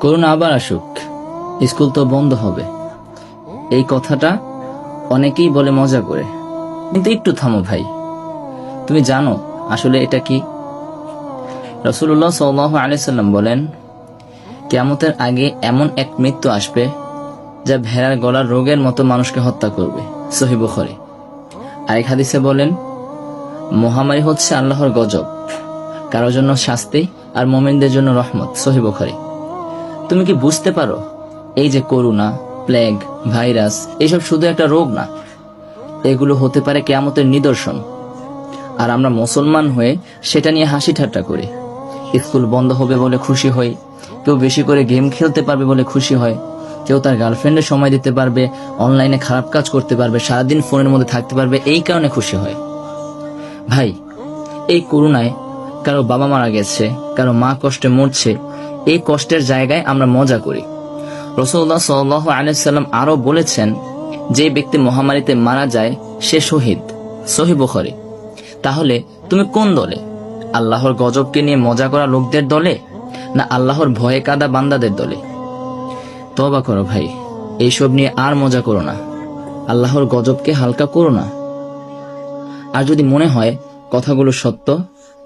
Corona আবার আসুক, school তো বন্ধ হবে, এই কথাটা অনেকেই বলে মজা করে। কিন্তু একটু থামো ভাই, তুমি জানো আসলে এটা কি? রাসূলুল্লাহ সাল্লাল্লাহু আলাইহি সাল্লাম বলেন, কিয়ামতের আগে এমন এক মৃত্যু আসবে যা ভেড়ার গলার রোগের মতো মানুষকে হত্যা করবে। সহিহ বুখারী। আরেক হাদিসে বলেন, মহামারী হচ্ছে আল্লাহর গজব, কারোর জন্য শাস্তি আর মুমিনদের জন্য রহমত। সহিহ বুখারী। তুমি কি বুঝতে পারো, এই যে করোনা, প্লেগ, ভাইরাস, এসব শুধু একটা রোগ না, এগুলো হতে পারে কিয়ামতের নিদর্শন। আর আমরা মুসলমান হয়ে সেটা নিয়ে হাসি ঠাট্টা করি। স্কুল বন্ধ হবে বলে খুশি হই, কেউ বেশি করে গেম খেলতে পারবে বলে খুশি হয়, কেউ তার গার্লফ্রেন্ডে সময় দিতে পারবে, অনলাইনে খারাপ কাজ করতে পারবে, সারাদিন ফোনের মধ্যে থাকতে পারবে, এই কারণে খুশি হয়। ভাই, এই করোনায় কারো বাবা মারা গেছে, কারো মা কষ্টে মরছে, এই কষ্টের জায়গায় আমরা মজা করি। রাসূলুল্লাহ সাল্লাল্লাহু আলাইহি সাল্লাম আরো বলেছেন, যে ব্যক্তি মহামারীতে মারা যায় সে শহীদ। সহিহ বুখারী। তাহলে তুমি কোন দলে? আল্লাহর গজবকে নিয়ে মজা করা লোকদের দলে, না আল্লাহর ভয়ে কাদা বান্দাদের দলে? তওবা করো ভাই, এইসব নিয়ে আর মজা করো না, আল্লাহর গজবকে হালকা করো না। আর যদি মনে হয় কথাগুলো সত্য,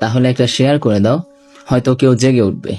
তাহলে একটা শেয়ার করে দাও, হয়তো কেউ জেগে উঠবে।